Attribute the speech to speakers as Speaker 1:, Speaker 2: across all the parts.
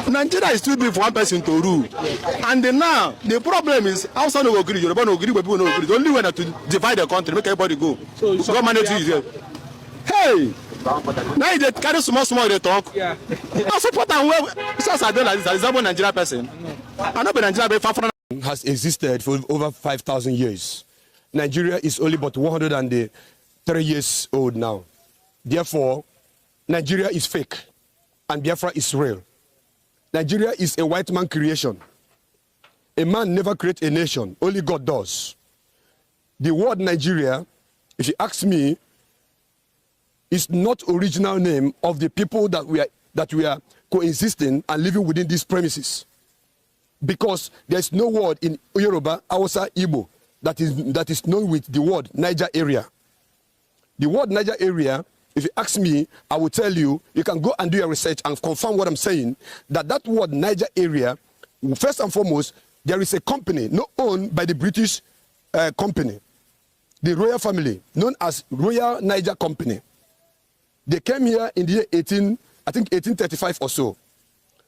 Speaker 1: Nigeria is too big for one person to rule. And then now, the problem is, outside no agree, Yoruba no agree, but people no agree. The only way to divide the country, make everybody go. So go manage it here. Hey! Now they carry small, they talk. Yeah. I support them well. Since I don't like this, I'm a Nigerian person. I know Nigeria Biafra
Speaker 2: has existed for over 5,000 years. Nigeria is only but 103 years old now. Therefore, Nigeria is fake and Biafra is real. Nigeria is a white man creation. A man never creates a nation, only God does. The word Nigeria, if you ask me, is not original name of the people that we are coexisting and living within these premises. Because there's no word in Yoruba, Hausa, Igbo that is known with the word Niger area. The word Niger area, if you ask me, I will tell you, you can go and do your research and confirm what I'm saying, that word Niger area, first and foremost, there is a company not owned by the British company, the royal family, known as Royal Niger Company. They came here in the year 1835 or so.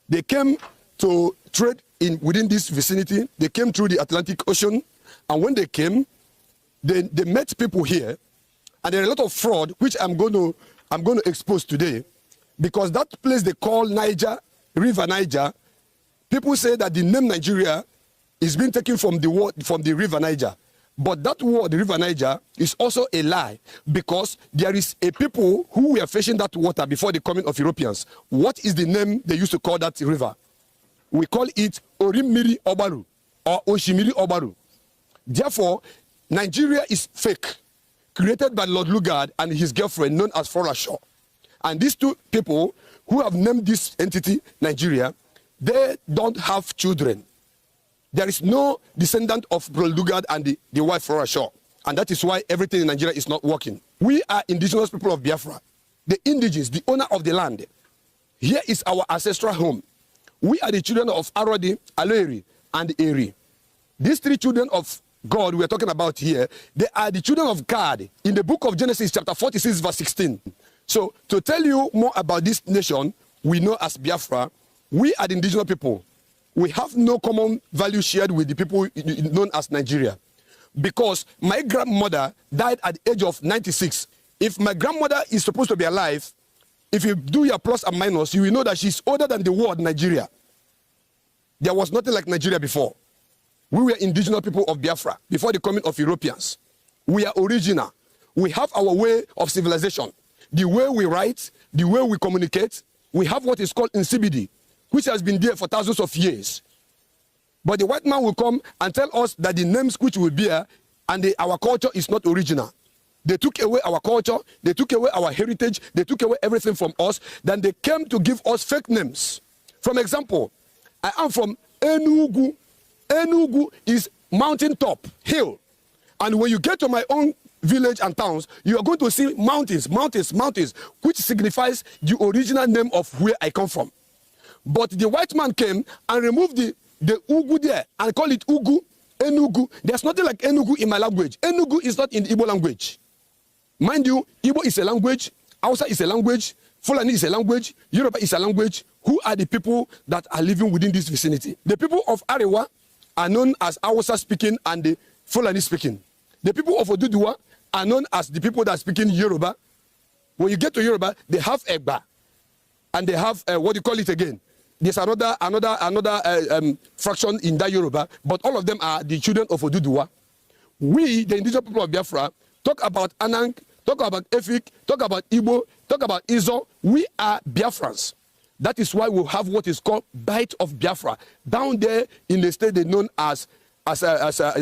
Speaker 2: They came to trade within this vicinity. They came through the Atlantic Ocean, and when they came, they met people here, and there are a lot of fraud which I'm going to expose today, because that place they call Niger, River Niger, people say that the name Nigeria is being taken from the River Niger. But that word, the River Niger, is also a lie, because there is a people who were fishing that water before the coming of Europeans. What is the name they used to call that river? We call it Orimiri Obaru or Oshimiri Obaru. Therefore, Nigeria is fake, created by Lord Lugard and his girlfriend known as Flora Shaw. And these two people who have named this entity Nigeria, they don't have children. There is no descendant of Lord Lugard and the wife Flora Shaw. And that is why everything in Nigeria is not working. We are indigenous people of Biafra, the indigenous, the owner of the land. Here is our ancestral home. We are the children of Arodi, Aloeri, and Eri. These three children of God we are talking about here, they are the children of God in the book of Genesis chapter 46 verse 16. So to tell you more about this nation we know as Biafra, we are the indigenous people. We have no common value shared with the people known as Nigeria. Because my grandmother died at the age of 96. If my grandmother is supposed to be alive, if you do your plus and minus, you will know that she's older than the word Nigeria. There was nothing like Nigeria before. We were indigenous people of Biafra before the coming of Europeans. We are original. We have our way of civilization. The way we write, the way we communicate. We have what is called insibidi, which has been there for thousands of years. But the white man will come and tell us that the names which we bear and our culture is not original. They took away our culture, they took away our heritage, they took away everything from us. Then they came to give us fake names. For example, I am from Enugu. Enugu is mountaintop, hill. And when you get to my own village and towns, you are going to see mountains, mountains, mountains, which signifies the original name of where I come from. But the white man came and removed the Ugu there and called it Ugu, Enugu. There's nothing like Enugu in my language. Enugu is not in the Igbo language. Mind you, Igbo is a language, Hausa is a language, Fulani is a language, Yoruba is a language. Who are the people that are living within this vicinity? The people of Arewa are known as Hausa speaking and the Fulani speaking. The people of Oduduwa are known as the people that are speaking Yoruba. When you get to Yoruba, they have Egba. And they have, what do you call it again? There's another fraction in that Yoruba, but all of them are the children of Oduduwa. We, the indigenous people of Biafra, talk about Anang, talk about Efik, talk about Igbo, talk about Izo. We are Biafrans. That is why we have what is called Bight of Biafra down there in the state they known as Bayelsa.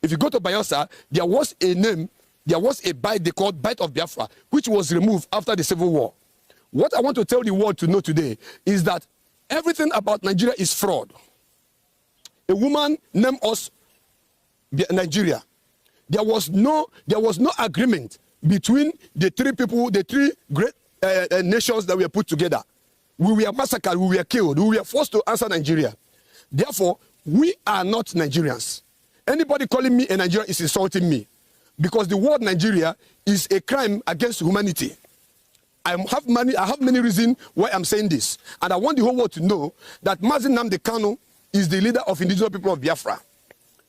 Speaker 2: If you go to Bayelsa, there was a name, there was a Bight they called Bight of Biafra, which was removed after the Civil War. What I want to tell the world to know today is that everything about Nigeria is fraud. A woman named us Nigeria. There was no agreement between the three people, the three great nations that were put together. We were massacred, we were killed, we were forced to answer Nigeria. Therefore, we are not Nigerians. Anybody calling me a Nigerian is insulting me, because the word Nigeria is a crime against humanity. I have many reasons why I'm saying this. And I want the whole world to know that Mazi Nnamdi Kanu is the leader of indigenous people of Biafra.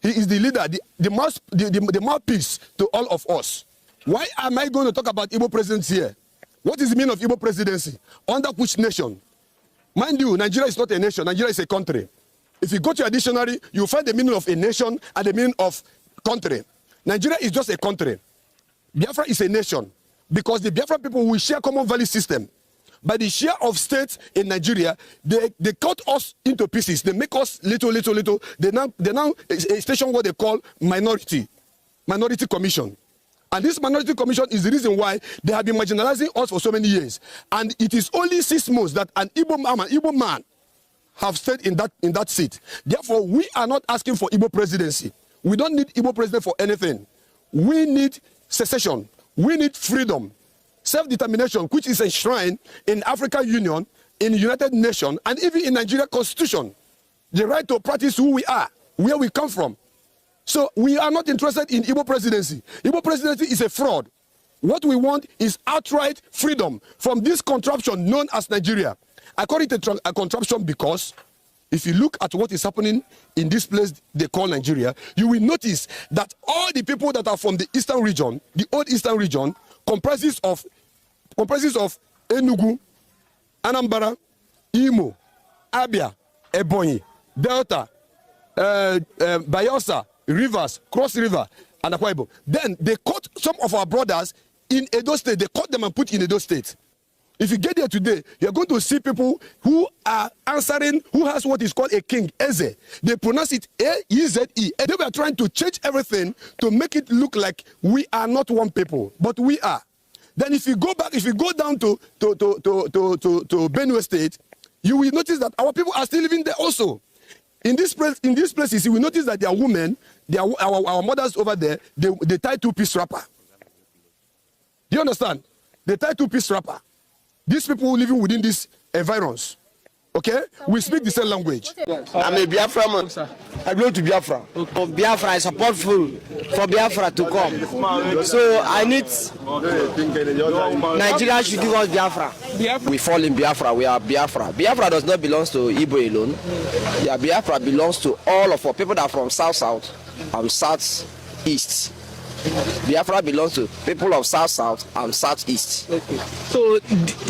Speaker 2: He is the leader, the mouthpiece to all of us. Why am I going to talk about Igbo presidency here? What is the meaning of Igbo presidency? Under which nation? Mind you, Nigeria is not a nation. Nigeria is a country. If you go to a dictionary, you find the meaning of a nation and the meaning of country. Nigeria is just a country. Biafra is a nation because the Biafra people will share common value system. By the share of states in Nigeria, they cut us into pieces. They make us little. They now station what they call minority commission. And this minority commission is the reason why they have been marginalizing us for so many years. And it is only 6 months that an Igbo man have stayed in that seat. Therefore, we are not asking for Igbo presidency. We don't need Igbo president for anything. We need secession. We need freedom, self-determination, which is enshrined in African Union, in United Nations, and even in Nigeria Constitution. The right to practice who we are, where we come from. So we are not interested in Igbo presidency. Igbo presidency is a fraud. What we want is outright freedom from this contraption known as Nigeria. I call it a contraption because if you look at what is happening in this place they call Nigeria, you will notice that all the people that are from the eastern region, the old eastern region, comprises of Enugu, Anambra, Imo, Abia, Ebonyi, Delta, Bayelsa, Rivers, Cross River, and Akwa Ibom. Then they caught some of our brothers in Edo State. They caught them and put in Edo State. If you get there today, you're going to see people who are answering, who has what is called a king, Eze. They pronounce it A-E-Z-E. And they were trying to change everything to make it look like we are not one people, but we are. Then if you go back, if you go down to Benue State, you will notice that our people are still living there also. In this places, you will notice that there are women, our mothers over there, they tie 2-piece wrapper. Do you understand? They tie 2-piece wrapper. These people living within these environs, okay? We speak the same language.
Speaker 3: I'm a Biafra man. I belong to Biafra. For Biafra, I support for Biafra to come. So I need Nigeria should give us Biafra. We fall in Biafra. We are Biafra. Biafra does not belong to Igbo alone. Yeah, Biafra belongs to all of our people that are from South and Southeast. Biafra belongs to people of South and Southeast.
Speaker 4: Okay. So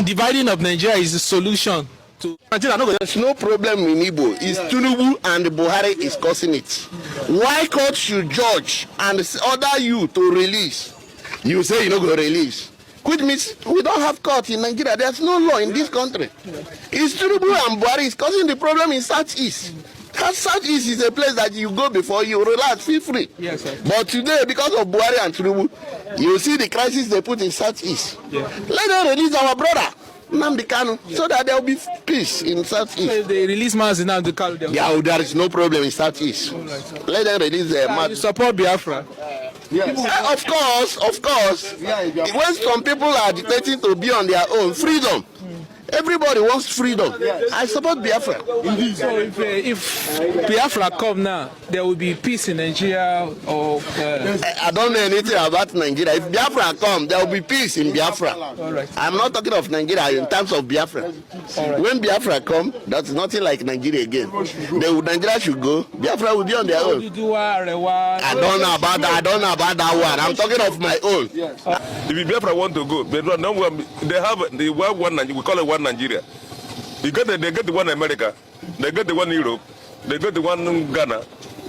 Speaker 4: dividing of Nigeria is the solution to
Speaker 3: Nigeria. There's no problem in Igbo. It's Tinubu and Buhari is causing it. Why court should judge and order you to release? You say you're not going to release. Which means we don't have court in Nigeria. There's no law in this country. It's Tinubu and Buhari is causing the problem in Southeast. Southeast is a place that you go before you relax, feel free.
Speaker 4: Yes, sir.
Speaker 3: But today, because of Buhari and Tinubu, you see the crisis they put in Southeast. Yeah. Let them release our brother, Nnamdi Kanu, so that there will be peace in Southeast.
Speaker 4: So if they release Mazi Nnamdi Kanu,
Speaker 3: yeah, there is no problem in Southeast. Right, let them release the
Speaker 4: you support Biafra?
Speaker 3: Yes. Of course. When some people are dictating to be on their own, freedom. Everybody wants freedom. Yes. I support Biafra.
Speaker 4: Indeed. So if Biafra come now, there will be peace in Nigeria. Or
Speaker 3: I don't know anything about Nigeria. If Biafra come, there will be peace in Biafra.
Speaker 4: All right.
Speaker 3: I'm not talking of Nigeria in terms of Biafra. Right. When Biafra come, that's nothing like Nigeria again. Nigeria should go. Biafra will be on their own. I don't know about that one. I'm talking of my own.
Speaker 5: Yes. If Biafra want to go, they have one. We call it one Nigeria. They get the one America, they get the one Europe, they get the one Ghana.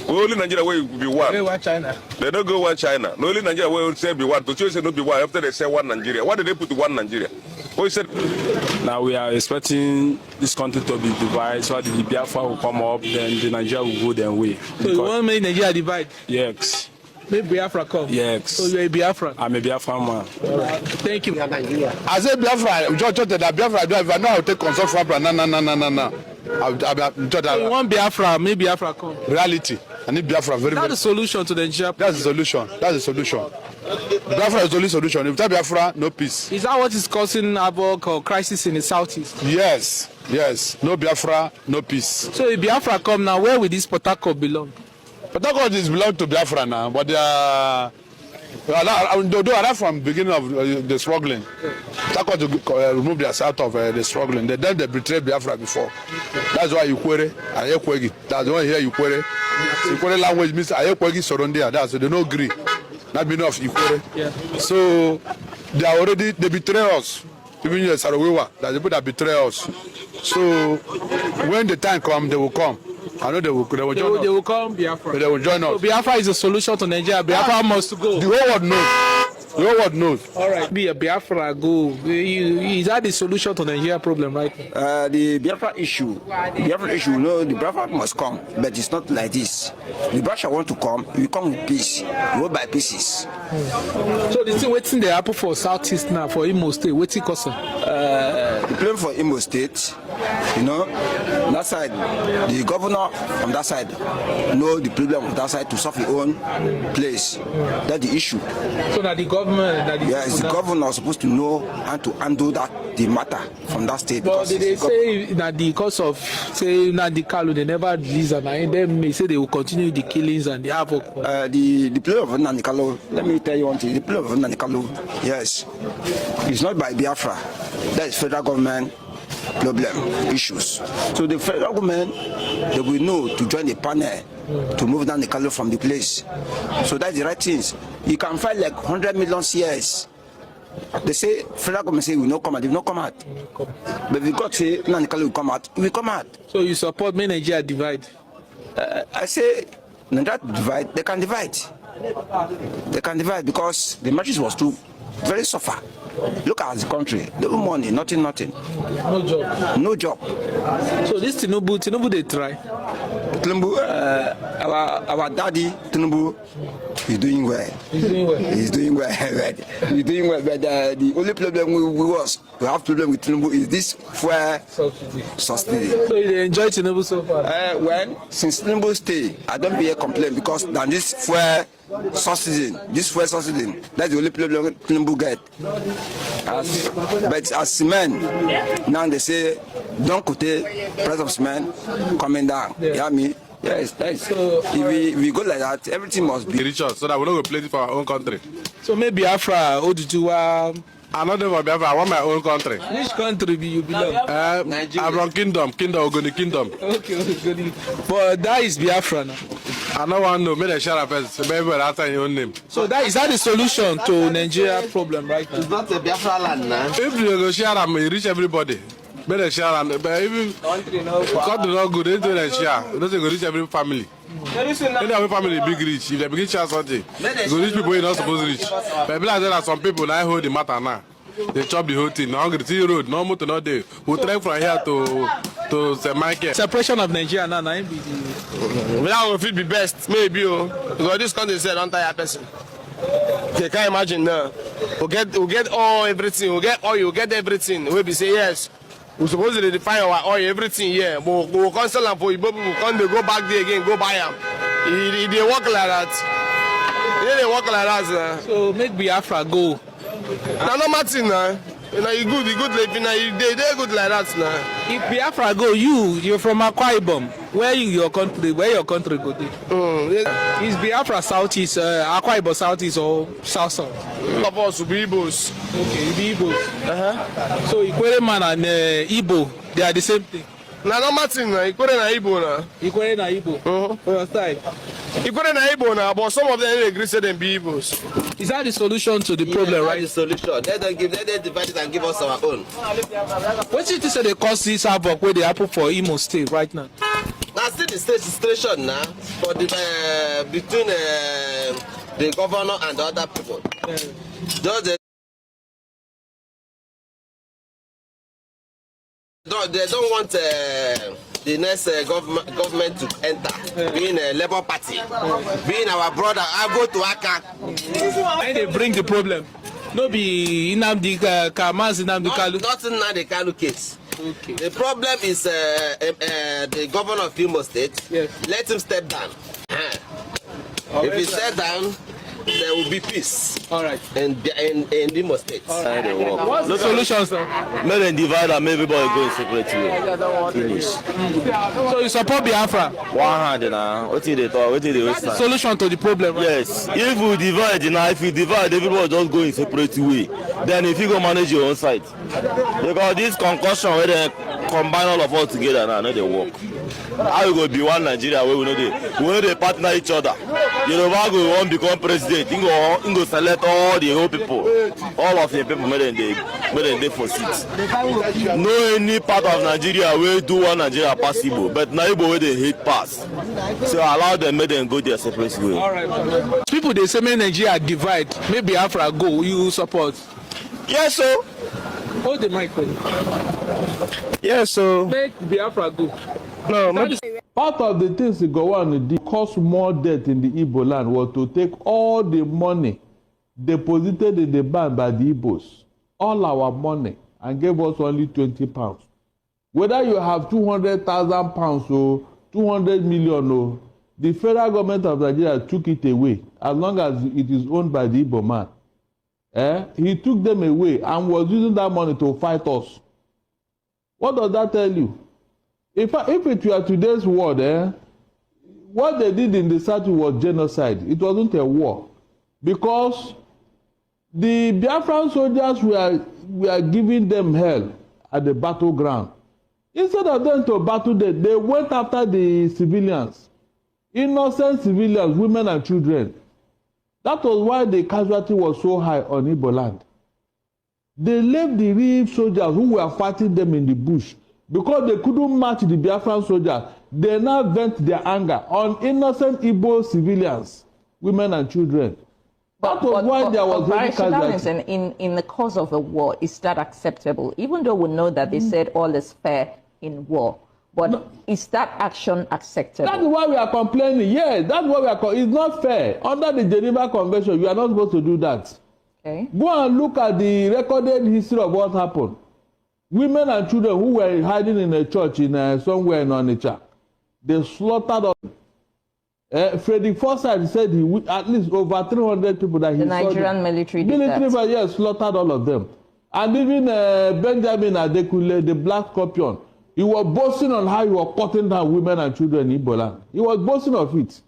Speaker 5: Only Nigeria will be one.
Speaker 4: China.
Speaker 5: They don't go one China. No, only Nigeria will say be one. To say not be one after they say one Nigeria. Why did they put one Nigeria? What said?
Speaker 6: Now we are expecting this country to be divided, so the Biafra will come up, then the Nigeria will go their way.
Speaker 4: So you want to make Nigeria divide?
Speaker 6: Yes.
Speaker 4: Make Biafra come?
Speaker 6: Yes.
Speaker 4: So you're a Biafra?
Speaker 6: I'm a Biafra man.
Speaker 4: Right. Thank you.
Speaker 7: I say Biafra, Biafra, if I know I'll take consult for Biafra, no.
Speaker 4: So you want Biafra, make Biafra come?
Speaker 7: Reality. I need Biafra very,
Speaker 4: That's the solution to the Nigeria.
Speaker 7: That's the solution. Biafra is the only solution. If Biafra, no peace.
Speaker 4: Is that what is causing havoc or crisis in the southeast?
Speaker 7: Yes. No Biafra, no peace.
Speaker 4: So if Biafra come now, where will this Port Harcourt belong?
Speaker 7: Port Harcourt belong to Biafra now, but Though are from beginning of the struggling. That got to remove themselves out of the struggling. They betrayed Biafra before. That's why you query. That's why here you query. You query language means I query surrounding. That's they don't agree. Not enough you query. So they betray us. Even in Sarajevo, that's the people that betray us. So when the time comes, they will come. I know they will join us.
Speaker 4: They will come Biafra.
Speaker 7: They will join us.
Speaker 4: So Biafra is a solution to Nigeria. Biafra must go.
Speaker 7: The whole world knows. The whole world knows.
Speaker 4: All right. Be a Biafra go. Is that the solution to Nigeria problem, right?
Speaker 8: The Biafra issue, the Biafra must come, but it's not like this. The Biafra want to come, we come with peace, we go by pieces.
Speaker 4: So the thing waiting the happen for Southeast now, for Imo State, what's it cost?
Speaker 8: The problem for Imo State, that side, the governor from that side know the problem of that side to solve his own place. That's the issue.
Speaker 4: So that the government,
Speaker 8: the governor is supposed to know how to handle the matter from that state.
Speaker 4: But they say that because of Nandi Kalu, they never release and then they say they will continue the killings and the havoc.
Speaker 8: The problem of Nandi Kalu, let me tell you one thing. The problem of Nandi Kalu, yes, it's not by Biafra. That is federal government problem issues. So the federal government, they will know to join the panel to move down the Kalu from the place. So that's the right things. You can find like 100 million CS. They say federal government say we will not come out, they will not come out. But if God say Nandi Kalu will come out, it will come out.
Speaker 4: So you support me Nigeria divide?
Speaker 8: I say Nigeria divide, they can divide. They can divide because the matches was too very suffer. Look at the country. No money, nothing.
Speaker 4: No job.
Speaker 8: No job.
Speaker 4: So this Tinubu they try.
Speaker 8: Tinubu, our daddy Tinubu is doing well. He's doing well. He's doing well. But the only problem we have problem with Tinubu is this fuel subsidy.
Speaker 4: So you enjoy Tinubu so far?
Speaker 8: Well, since Tinubu stay, I don't be a complaint because than this fuel subsidy, that's the only problem Tinubu get. But as cement, now they say don't quote price of cement coming down. Yeah, me. Yes. So, if we go like that, everything must be
Speaker 5: Reach us so that we don't go play it for our own country.
Speaker 4: So maybe Biafra, Oduduwa.
Speaker 5: I'm not for Biafra, I want my own country.
Speaker 4: Which country do you belong?
Speaker 5: I'm from Kingdom, Ogoni Kingdom.
Speaker 4: Okay. But that is Biafra now.
Speaker 5: I don't want to know, make a share of us, maybe after your own name.
Speaker 4: So is that the solution to Nigeria problem right now?
Speaker 3: It's not a Biafra land now.
Speaker 5: If you go share them, you reach everybody. Make a share, but even country not good, they do a share. It doesn't go reach every family. Every family big rich. If they begin share something, go reach people you're not supposed to reach. But like that, some people now hold the matter now. They chop the whole thing. Now hungry see road, no motor, no day. We try from here to St. Michael.
Speaker 4: Separation of Nigeria now,
Speaker 9: That will be best, maybe. Because this country said don't tire person. You can't imagine now. We get all everything. We get oil. We get everything. We be say yes. We supposed to define our oil, everything here. But we can't sell them for you. We can't go back there again, go buy them. They work like that. They work like that.
Speaker 4: So make Biafra go.
Speaker 9: Now no matter now. You good living now. They good like that now.
Speaker 4: If Biafra go, you're from Akwa Ibom. Where your country go to? Is Biafra southeast, Akwa Ibom southeast or south?
Speaker 9: All of us will be Igbos.
Speaker 4: Okay, you be Igbos. So Ikwere man and Igbo, they are the same thing.
Speaker 9: Now no matter now. Ikwere na Igbo now.
Speaker 4: Ikwere na Igbo. For your side.
Speaker 9: Ikwere na Igbo now, but some of them agree say them be Igbos.
Speaker 4: Is that the solution to the problem, right?
Speaker 3: The solution. Let them divide it and give us our own.
Speaker 4: What do you say they cause this havoc where they happen for Imo State right now?
Speaker 3: Now see the situation now for the between the governor and the other people. They don't want the next government to enter, being a Labour Party, being our brother. I go to Aka.
Speaker 4: Why they bring the problem? No be Nnamdi Kalu.
Speaker 3: Not in the Kalu case.
Speaker 4: Okay.
Speaker 3: The problem is the governor of Imo State.
Speaker 4: Yes.
Speaker 3: Let him step down. If he step down,
Speaker 9: there will be peace.
Speaker 4: All right.
Speaker 9: In Imo State.
Speaker 4: What's the solution, sir?
Speaker 10: Make them divide and make everybody go in separate way. Finish.
Speaker 4: So you support Biafra?
Speaker 10: One hand now. What did they talk? What did they waste time?
Speaker 4: Solution to the problem, right?
Speaker 10: Yes. If we divide now, if you divide, everybody just go in separate way. Then if you go manage your own side, because this concussion where they combine all of us together now, they work. How we go be one Nigeria where we know they partner each other. Yoruba go want become president. He go select all the whole people, all of the people make them dey for seats. No any part of Nigeria where do one Nigeria pass Igbo, but now Igbo where they hate pass. So allow them, make them go their separate way.
Speaker 4: All right. People they say make Nigeria divide, maybe Biafra go. You support?
Speaker 10: Yes, so.
Speaker 4: Hold the mic, please.
Speaker 10: Yes, so.
Speaker 4: Make Biafra go.
Speaker 10: No,
Speaker 11: part of the things that go on to cause more death in the Igbo land was to take all the money deposited in the bank by the Igbos, all our money, and gave us only 20 pounds. Whether you have 200,000 pounds or 200 million, or the federal government of Nigeria took it away as long as it is owned by the Igbo man. He took them away and was using that money to fight us. What does that tell you? If it were today's world, what they did in the South was genocide. It wasn't a war. Because the Biafran soldiers were giving them hell at the battleground. Instead of them to battle them, they went after the civilians. Innocent civilians, women and children. That was why the casualty was so high on Igbo land. They left the real soldiers who were fighting them in the bush. Because they couldn't match the Biafran soldiers, they now vent their anger on innocent Igbo civilians, women and children. That was why there was
Speaker 12: casualty. In the cause of a war, is that acceptable? Even though we know that they said all is fair in war, but no, is that action acceptable?
Speaker 11: That's why we are complaining. Yes, that's why we are. It's not fair. Under the Geneva Convention, you are not supposed to do that.
Speaker 12: Okay.
Speaker 11: Go and look at the recorded history of what happened. Women and children who were hiding in a church in somewhere in Onitsha, they slaughtered all. Frederick Forsyth said at least over 300 people that he saw.
Speaker 12: The Nigerian military did that.
Speaker 11: Yes, slaughtered all of them. And even Benjamin Adekule, the Black Scorpion, he was boasting on how he was cutting down women and children in Igbo land. He was boasting of it.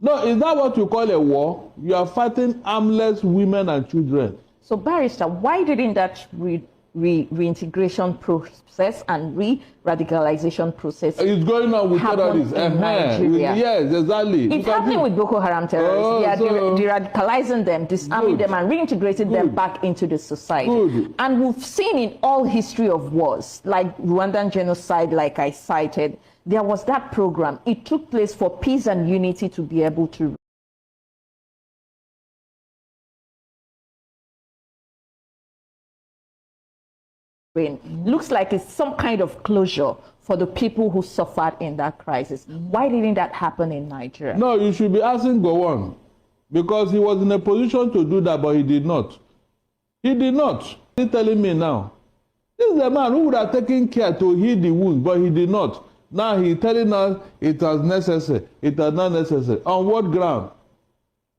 Speaker 11: No, is that what you call a war? You are fighting armless women and children.
Speaker 12: So, Barrister, why didn't that reintegration process and re-radicalization process
Speaker 11: it's going on with terrorists
Speaker 12: in Nigeria?
Speaker 11: Yes, exactly.
Speaker 12: It's happening with Boko Haram terrorists. They are de-radicalizing them, disarming them, and reintegrating them back into the society. And we've seen in all history of wars, like Rwandan genocide, like I cited, there was that program. It took place for peace and unity to be able to looks like it's some kind of closure for the people who suffered in that crisis. Why didn't that happen in Nigeria?
Speaker 11: No, you should be asking Gowon, because he was in a position to do that, but he did not. He did not. He's telling me now. This is the man who would have taken care to heal the wound, but he did not. Now he's telling us it was necessary. It was not necessary. On what ground?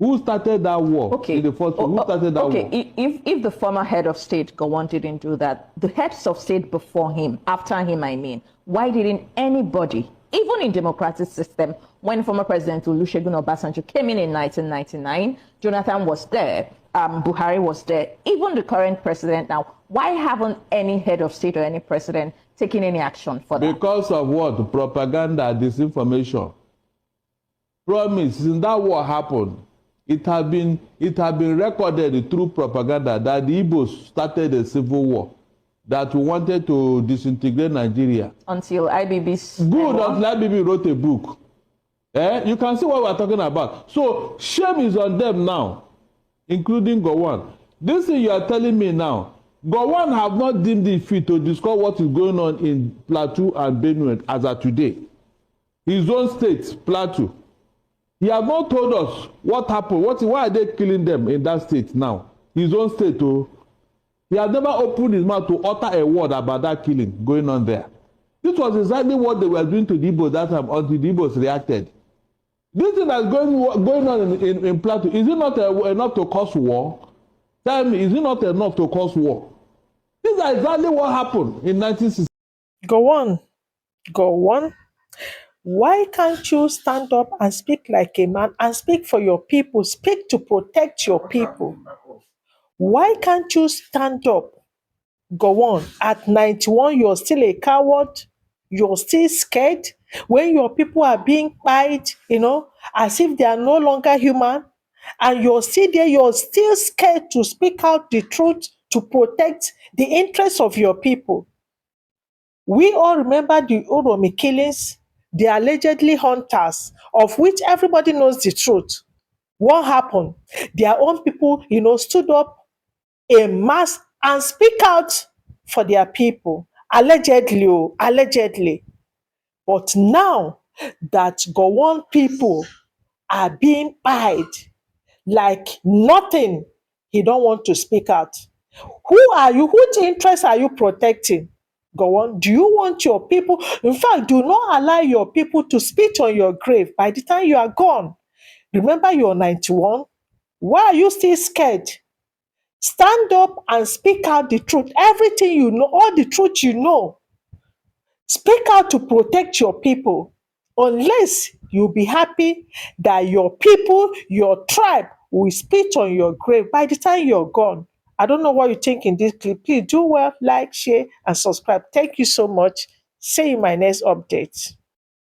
Speaker 11: Who started that war?
Speaker 12: Okay.
Speaker 11: In the first who started that war?
Speaker 12: If the former head of state, Gowon, didn't do that, the heads of state before him, after him, I mean, why didn't anybody, even in democratic system, when former President Olusegun Obasanjo came in 1999, Jonathan was there, Buhari was there, even the current president now, why haven't any head of state or any president taken any action for that?
Speaker 11: Because of what? Propaganda, disinformation. Promise, since that war happened, it had been recorded through propaganda that the Igbos started a civil war, that we wanted to disintegrate Nigeria.
Speaker 12: Until IBB's...
Speaker 11: Good, until IBB wrote a book. You can see what we're talking about. So shame is on them now, including Gowon. This thing you are telling me now, Gowon have not deemed it fit to discuss what is going on in Plateau and Benue as of today. His own state, Plateau. He has not told us what happened. Why are they killing them in that state now? His own state, oh. He has never opened his mouth to utter a word about that killing going on there. This was exactly what they were doing to the Igbos that time until the Igbos reacted. This thing that's going on in Plateau, is it not enough to cause war? Tell me, is it not enough to cause war? This is exactly what happened in 1960.
Speaker 13: Go on. Go on. Why can't you stand up and speak like a man and speak for your people? Speak to protect your people. Why can't you stand up? Go on. At 91, you're still a coward. You're still scared when your people are being pied, as if they are no longer human. And you're still there, you're still scared to speak out the truth to protect the interests of your people. We all remember the Oromi killings, the allegedly hunters, of which everybody knows the truth. What happened? Their own people, stood up en masse and speak out for their people. Allegedly. But now that Gowon people are being pied like nothing, he don't want to speak out. Who are you? Whose interests are you protecting? Go on. Do you want your people? In fact, do not allow your people to spit on your grave by the time you are gone. Remember, you're 91. Why are you still scared? Stand up and speak out the truth. Everything you know, all the truth you know. Speak out to protect your people. Unless you'll be happy that your people, your tribe, will spit on your grave by the time you're gone. I don't know what you think in this clip. Please do well, like, share, and subscribe. Thank you so much. See you in my next update.